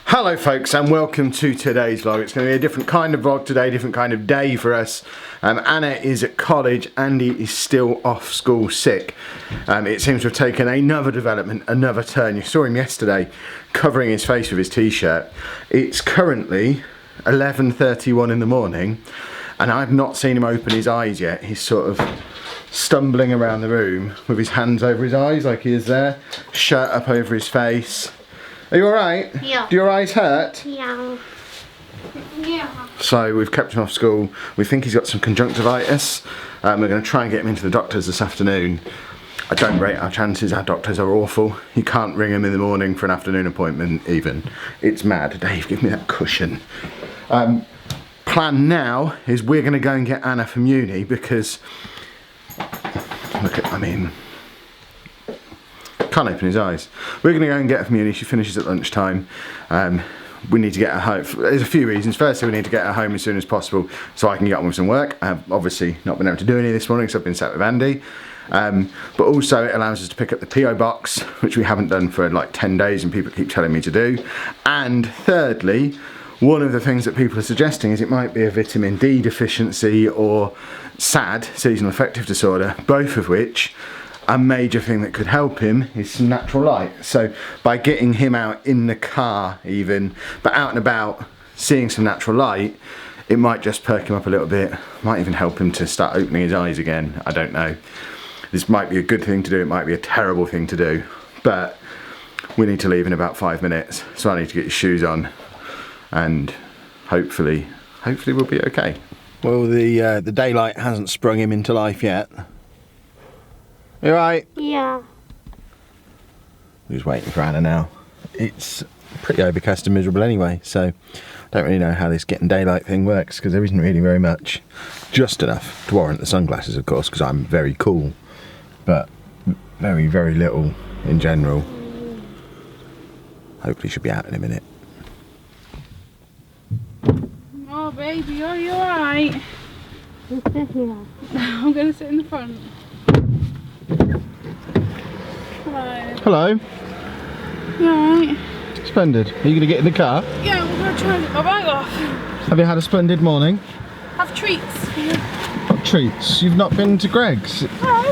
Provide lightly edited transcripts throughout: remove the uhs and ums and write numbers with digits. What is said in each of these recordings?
Hello folks and welcome to today's vlog. It's going to be a different kind of vlog today, different kind of day for us. Anna is at college, Andy is still off school sick. It seems to have taken another development, another turn. You saw him yesterday covering his face with his t-shirt. It's currently 11:31 in the morning and I've not seen him open his eyes yet. He's sort of stumbling around the room with his hands over his eyes like he is there, shirt up over his face. Are you alright? Yeah. Do your eyes hurt? Yeah. Yeah. So we've kept him off school. We think he's got some conjunctivitis. We're going to try and get him into the doctors this afternoon. I don't rate our chances. Our doctors are awful. You can't ring him in the morning for an afternoon appointment even. It's mad. Dave, give me that cushion. Plan now is we're going to go and get Anna from uni because, look at, I mean, can't open his eyes. We're going to go and get her from uni. She finishes at lunchtime. We need to get her home. There's a few reasons. Firstly, we need to get her home as soon as possible so I can get on with some work. I've obviously not been able to do any this morning because I've been sat with Andy. But also it allows us to pick up the PO box, which we haven't done for like 10 days and people keep telling me to do. And thirdly, one of the things that people are suggesting is it might be a vitamin D deficiency or SAD, seasonal affective disorder, both of which a major thing that could help him is some natural light. So by getting him out in the car even, but out and about, seeing some natural light, it might just perk him up a little bit, might even help him to start opening his eyes again. I don't know. This might be a good thing to do, it might be a terrible thing to do, but we need to leave in about 5 minutes, so I need to get his shoes on and hopefully we'll be okay. Well, the daylight hasn't sprung him into life yet. You alright? Yeah. We're just waiting for Anna now. It's pretty overcast and miserable anyway, so I don't really know how this getting daylight thing works because there isn't really very much. Just enough to warrant the sunglasses, of course, because I'm very cool, but very, very little in general. Hopefully she'll be out in a minute. Oh baby, are you alright? Sit here. I'm gonna sit in the front. Hello. Hello. You alright? Splendid. Are you going to get in the car? Yeah, we're gonna try and get my bag off. Have you had a splendid morning? Have treats. What treats? You've not been to Greg's? Oh,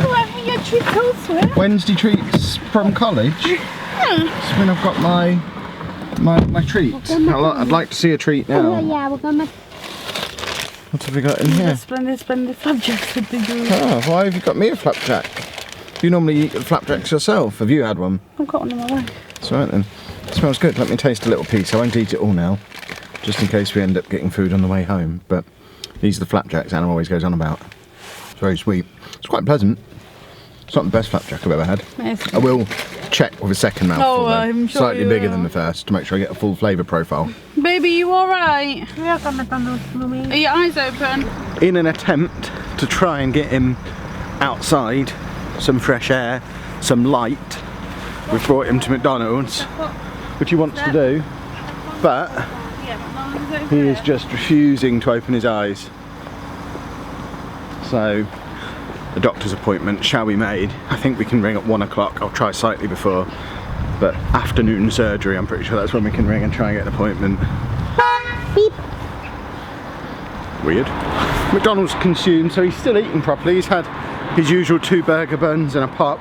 why haven't you had treats elsewhere? Wednesday treats from college? Yeah. So when I've got my treats. I'd like to see a treat now. Yeah, we're gonna. What have we got in here? Splendid flapjacks that they do. Oh, why have you got me a flapjack? You normally eat the flapjacks yourself. Have you had one? I've got one in my bag. That's right then. It smells good. Let me taste a little piece. I won't eat it all now, just in case we end up getting food on the way home. But these are the flapjacks Anna always goes on about. It's very sweet. It's quite pleasant. It's not the best flapjack I've ever had. I will check with a second mouthful. I'm sure slightly you bigger will. than the first to make sure I get a full flavour profile. Baby, you alright? Yeah, Mummy. Are your eyes open? In an attempt to try and get him outside, some fresh air, some light, we've brought him to McDonald's, which he wants to do, but he is just refusing to open his eyes. So the doctor's appointment shall be made. I think we can ring at 1 o'clock. I'll try slightly before, but afternoon surgery, I'm pretty sure that's when we can ring and try and get an appointment. Beep. Weird. McDonald's consumed, so he's still eating properly. He's had his usual 2 burger buns and a pop,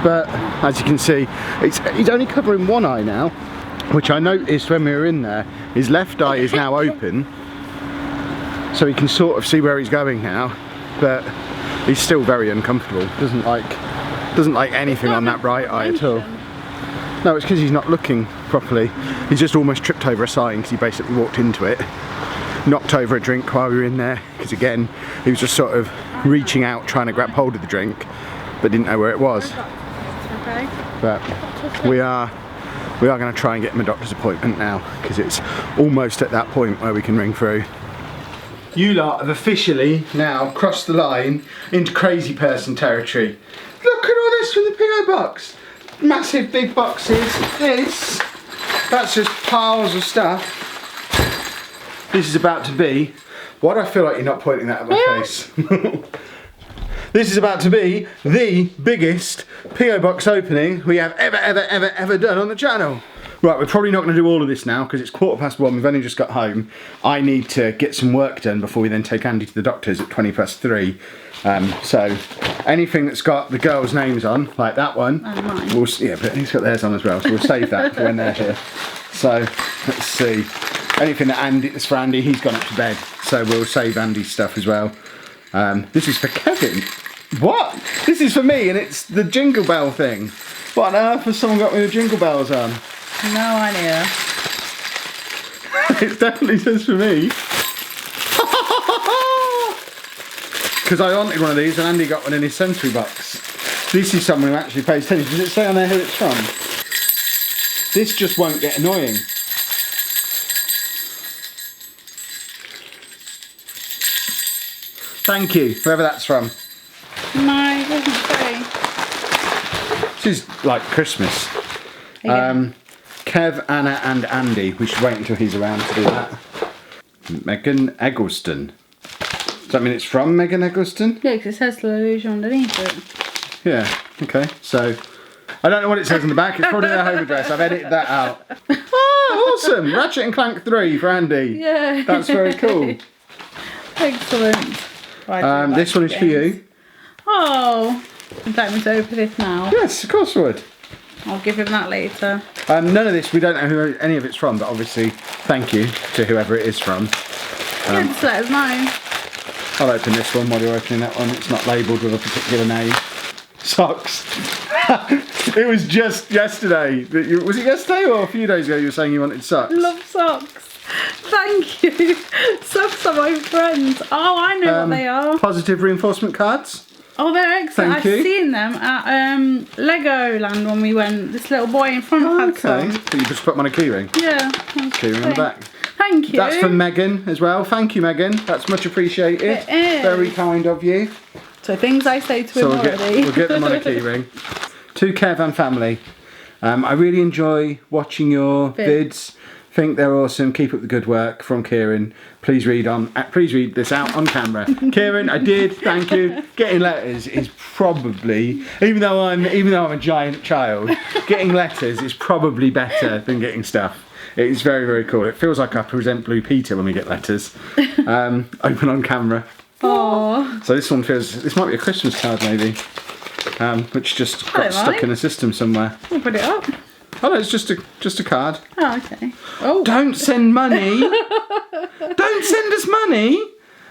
but as you can see, he's only covering one eye now, which I noticed when we were in there. His left eye is now open, so he can sort of see where he's going now, but he's still very uncomfortable. Doesn't like anything on that right eye at all. No, it's because he's not looking properly. He's just almost tripped over a sign because he basically walked into it. Knocked over a drink while we were in there because again he was just sort of reaching out trying to grab hold of the drink but didn't know where it was. Okay. But we are going to try and get him a doctor's appointment now because it's almost at that point where we can ring through. You lot have officially now crossed the line into crazy person territory. Look at all this from the PO box. Massive big boxes. That's just piles of stuff. This is about to be, why do I feel like you're not pointing that at my face? This is about to be the biggest PO box opening we have ever done on the channel. Right, we're probably not going to do all of this now because it's 1:15. We've only just got home. I need to get some work done before we then take Andy to the doctor's at 3:20. So anything that's got the girls' names on, like that one, mine. yeah, but he's got theirs on as well, so we'll save that for when they're here. So let's see. Anything that's for Andy, he's gone up to bed, so we'll save Andy's stuff as well. This is for Kevin. What? This is for me, and it's the jingle bell thing. What on earth has someone got me the jingle bells on? No idea. It definitely says for me. Because I wanted one of these and Andy got one in his sensory box. This is someone who actually pays attention. Does it say on there who it's from? This just won't get annoying. Thank you, whoever that's from. No, it doesn't say. This is like Christmas. Kev, Anna and Andy. We should wait until he's around to do that. Megan Eggleston. Does that mean it's from Megan Eggleston? Yeah, because it says Lollujo underneath it. Yeah, okay. So, I don't know what it says on the back. It's probably their home address. I've edited that out. Oh, awesome. Ratchet and Clank 3 for Andy. Yeah. That's very cool. Excellent. Right, This one is for you. Oh, would you like me to open this now? Yes, of course I would. I'll give him that later. None of this, we don't know who any of it's from, but obviously, thank you to whoever it is from. Yeah, just let us know. I'll open this one while you're opening that one. It's not labelled with a particular name. Socks. It was just yesterday. Was it yesterday or a few days ago you were saying you wanted socks? Love socks. Thank you. Socks are my friends. Oh, I know what they are. Positive reinforcement cards. Oh, they're excellent. Thank you. I've seen them at Legoland when we went. This little boy in front had some. So you just put them on a keyring. Yeah. Keyring on the back. Thank you. That's from Megan as well. Thank you, Megan. That's much appreciated. It is. Very kind of you. So things I say to him already. We'll get them on a keyring. To Kev and family. I really enjoy watching your vids. Think they're awesome. Keep up the good work. From Kieran. Please read this out on camera. Kieran, I did. Thank you. Getting letters is probably, even though I'm a giant child, getting letters is probably better than getting stuff. It's very, very cool. It feels like I present Blue Peter when we get letters. Open on camera. Aww. So this might be a Christmas card maybe, which just got stuck in a system somewhere. We'll put it up. Oh no, it's just a card. Oh, okay. Oh. Don't send money. Don't send us money.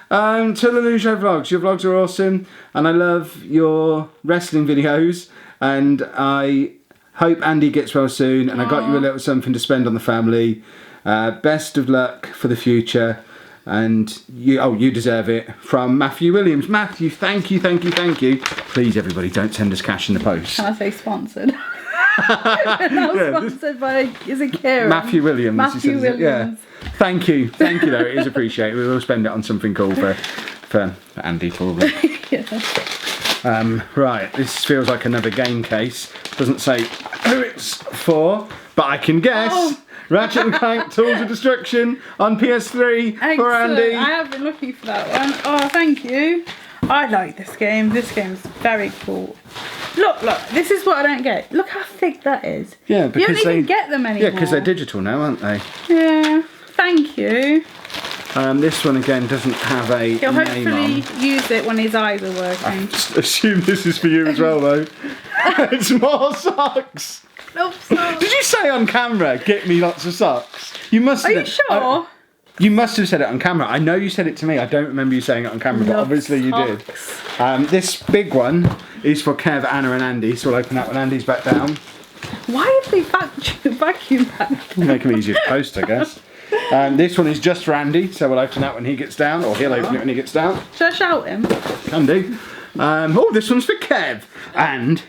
To Lollujo Vlogs. Your vlogs are awesome, and I love your wrestling videos. And I hope Andy gets well soon. And I got you a little something to spend on the family. Best of luck for the future. And you deserve it. From Matthew Williams. Matthew, thank you. Please, everybody, don't send us cash in the post. Can I say sponsored? Sponsored by, is it Kieran? Matthew Williams. Matthew Williams. Yeah. Thank you though, it is appreciated. We will spend it on something cool for Andy probably. Yeah. Right, this feels like another game case. Doesn't say who it's for, but I can guess. Oh. Ratchet and Clank Tools of Destruction on PS3 for Andy. I have been looking for that one. Oh, thank you. I like this game. This game's very cool. Look, this is what I don't get. Look how thick that is. Yeah, because you don't even get them anymore. Yeah, because they're digital now, aren't they? Yeah. Thank you. This one again doesn't have a He'll name hopefully use it when his eyes are working. I just assume this is for you as well, though. It's more socks. Love socks. Did you say on camera, get me lots of socks? You must have. Are you sure? You must have said it on camera. I know you said it to me. I don't remember you saying it on camera, but obviously you did. This big one is for Kev, Anna and Andy, so we'll open that when Andy's back down. Why have they vacuum packed? Make them easier to post, I guess. This one is just for Andy, so we'll open that when he gets down, or he'll open it when he gets down. Should I shout him? Can do. This one's for Kev, and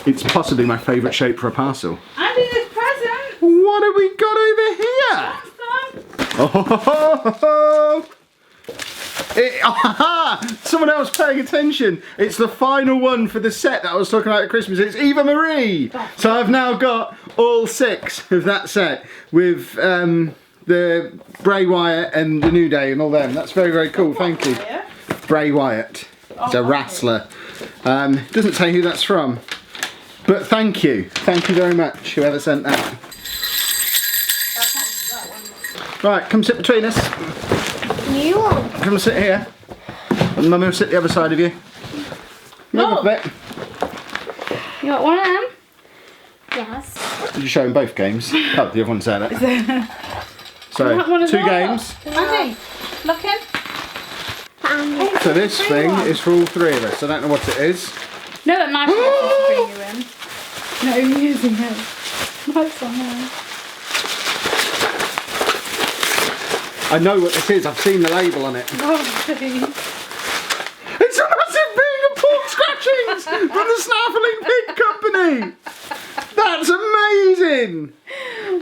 it's possibly my favourite shape for a parcel. Andy, there's present. What have we got over here? Oh, someone else paying attention. It's the final one for the set that I was talking about at Christmas. It's Eva Marie. So I've now got all 6 of that set with the Bray Wyatt and the New Day and all them. That's very, very cool. Thank you. Bray Wyatt. He's a wrestler. Doesn't say who that's from. But thank you. Thank you very much, whoever sent that. that one. Right, come sit between us. New one. Come sit here. And Mummy will sit the other side of you. Move up a bit. You got one of them? Yes. Did you show him both games? Oh, the other one's there. So, That one as 2 well. games. Andy, look in. And So this thing is for all 3 of us. I don't know what it is. No, that knife will bring you in. No, you're using it. Nice one there. I know what this is. I've seen the label on it. Oh, please. It's a massive bin of pork scratchings from the Snaffling Pig Company. That's amazing.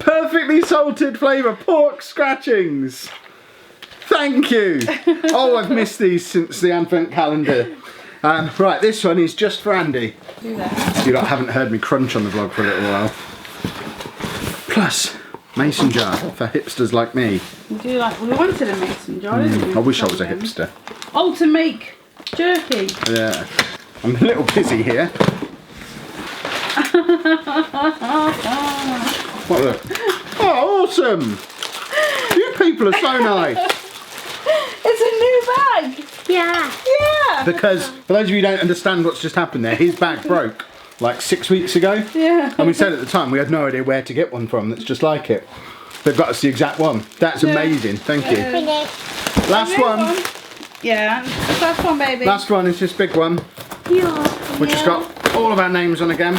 Perfectly salted flavour pork scratchings. Thank you. Oh, I've missed these since the advent calendar. Right, this one is just for Andy. Do that. You lot haven't heard me crunch on the vlog for a little while. Plus, mason jar for hipsters like me. We do like, we wanted a mason jar, didn't we? I wish I was a hipster. Oh, to make jerky. Yeah. I'm a little busy here. What the? Oh, awesome! You people are so nice. It's a new bag. yeah. Yeah. Because, for those of you who don't understand what's just happened there, his bag broke like 6 weeks ago. Yeah. And we said at the time we had no idea where to get one from that's just like it. They've got us the exact one. That's amazing. Thank you. Finish. Last one. Yeah. The first one, baby. Last one is this big one, Yeah. which has got all of our names on again.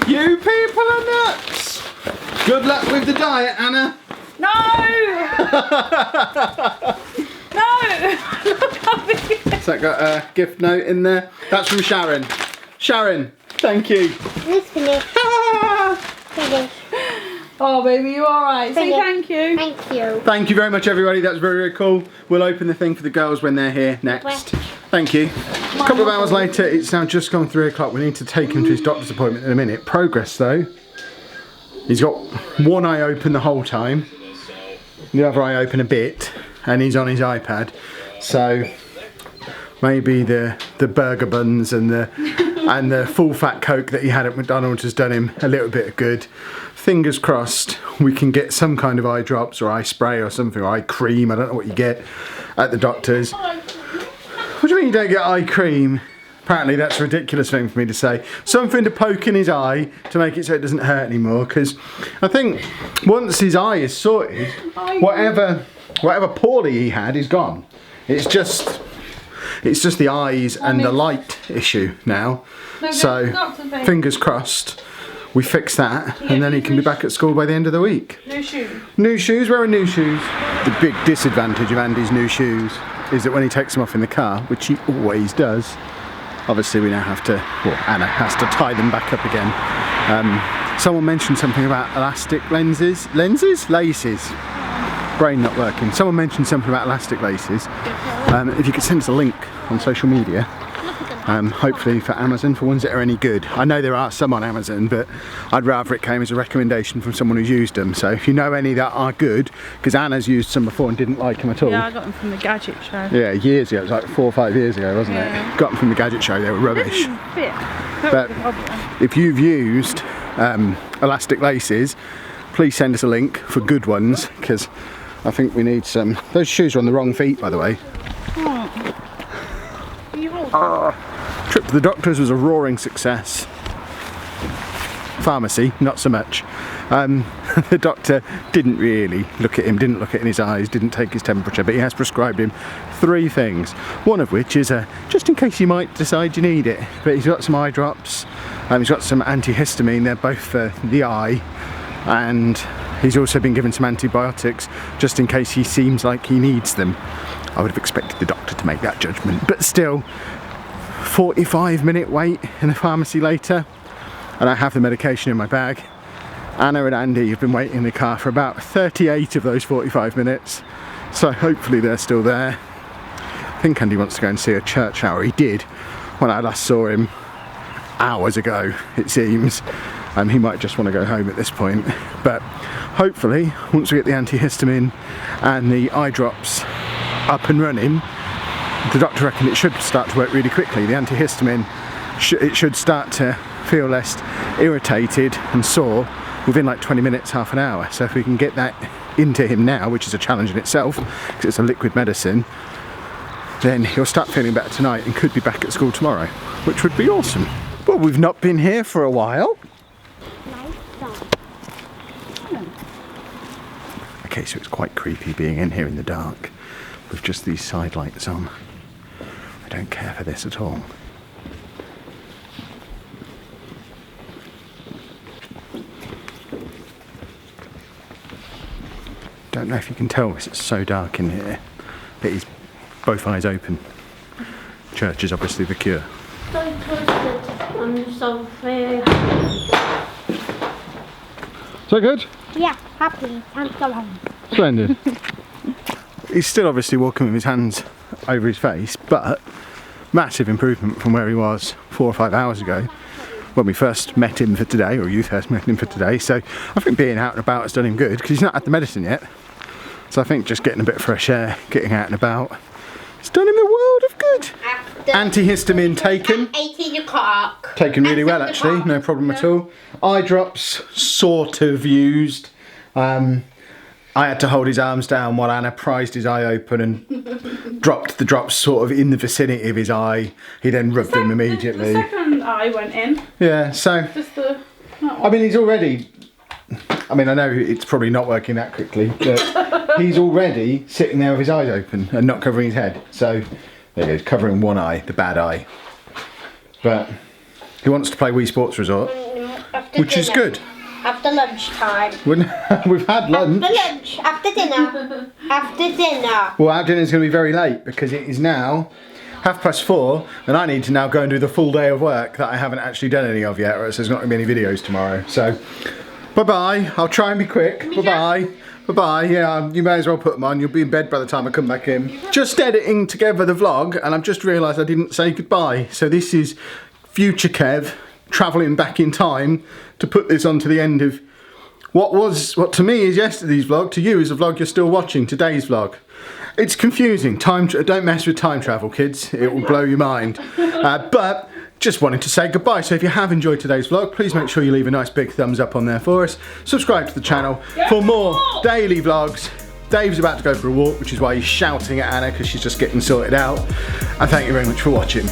You people are nuts. Good luck with the diet, Anna. No! No! Look how big it is. So that got a gift note in there. That's from Sharon. Sharon, thank you. Let's finish. Finish. Oh, baby, you alright? Say Finish. thank you. Thank you. Thank you very much, everybody. That was very, very cool. We'll open the thing for the girls when they're here next. Thank you. A couple of hours later, it's now just gone 3 o'clock. We need to take him to his doctor's appointment in a minute. Progress, though. He's got one eye open the whole time, the other eye open a bit, and he's on his iPad. So maybe the burger buns and the full fat Coke that he had at McDonald's has done him a little bit of good. Fingers crossed we can get some kind of eye drops or eye spray or something, or eye cream, I don't know what you get at the doctor's. What do you mean you don't get eye cream? Apparently that's a ridiculous thing for me to say. Something to poke in his eye to make it so it doesn't hurt anymore, because I think once his eye is sorted, whatever poorly he had is gone. It's just the eyes and the light issue now. So fingers crossed we fix that, and then he can be back at school by the end of the week. New shoes. New shoes, wearing new shoes. The big disadvantage of Andy's new shoes is that when he takes them off in the car, which he always does, obviously we now have to, well, Anna has to tie them back up again. Someone mentioned something about elastic laces? Brain not working. Someone mentioned something about elastic laces. If you could send us a link on social media, hopefully for Amazon, for ones that are any good. I know there are some on Amazon, but I'd rather it came as a recommendation from someone who's used them. So if you know any that are good, because Anna's used some before and didn't like them at all. Yeah, I got them from the gadget show. Yeah, years ago. It was like 4 or 5 years ago, wasn't Yeah. it? Got them from the gadget show. They were rubbish. Fit. But if you've used elastic laces, please send us a link for good ones, because I think we need some. Those shoes are on the wrong feet, by the way. Trip to the doctor's was a roaring success. Pharmacy, not so much. The doctor didn't really look at him, didn't look in his eyes, didn't take his temperature, but he has prescribed him 3 things. One of which is just in case you might decide you need it. But he's got some eye drops, he's got some antihistamine, they're both for the eye, and he's also been given some antibiotics just in case he seems like he needs them. I would have expected the doctor to make that judgment, but still, 45-minute wait in the pharmacy later, and I have the medication in my bag. Anna and Andy have been waiting in the car for about 38 of those 45 minutes, so hopefully they're still there. I think Andy wants to go and see a church hour. He did when I last saw him hours ago, it seems. He might just want to go home at this point, but hopefully once we get the antihistamine and the eye drops up and running, the doctor reckoned it should start to work really quickly. The antihistamine, it should start to feel less irritated and sore within like 20 minutes, half an hour. So if we can get that into him now, which is a challenge in itself, because it's a liquid medicine, then he'll start feeling better tonight and could be back at school tomorrow, which would be awesome. Well, we've not been here for a while. Okay, so it's quite creepy being in here in the dark with just these side lights on. I don't care for this at all. Don't know if you can tell because it's so dark in here, but he's both eyes open. Church is obviously the cure. So twisted. I'm so very happy. Is that good? Yeah, happy. Time to go home. Splendid. He's still obviously walking with his hands over his face, but massive improvement from where he was 4 or 5 hours ago when we first met him for today, or you first met him for today. So I think being out and about has done him good because he's not had the medicine yet. So I think just getting a bit of fresh air, getting out and about, it's done him a world of good. Antihistamine taken. 18 o'clock. Taken really well actually, no problem at all. Eye drops sort of used. I had to hold his arms down while Anna prized his eye open and dropped the drops sort of in the vicinity of his eye. He then rubbed them immediately. The second eye went in. Yeah, so Just the. I mean he's already, I mean I know it's probably not working that quickly, but he's already sitting there with his eyes open and not covering his head. So there he is, covering one eye, the bad eye. But he wants to play Wii Sports Resort, which is good. After lunchtime. We've had lunch. After lunch. After dinner. After dinner. Well, our dinner's going to be very late because it is now 4:30 and I need to now go and do the full day of work that I haven't actually done any of yet, or else there's not going to be any videos tomorrow. So, bye-bye. I'll try and be quick. Bye-bye. Bye-bye. Yeah, you may as well put them on. You'll be in bed by the time I come back in. Just editing together the vlog and I've just realised I didn't say goodbye. So this is future Kev travelling back in time to put this onto the end of what to me is yesterday's vlog, to you is a vlog you're still watching, today's vlog. It's confusing. Don't mess with time travel, kids. It will blow your mind. But just wanted to say goodbye. So if you have enjoyed today's vlog, please make sure you leave a nice big thumbs up on there for us. Subscribe to the channel for more daily vlogs. Dave's about to go for a walk, which is why he's shouting at Anna because she's just getting sorted out. And thank you very much for watching.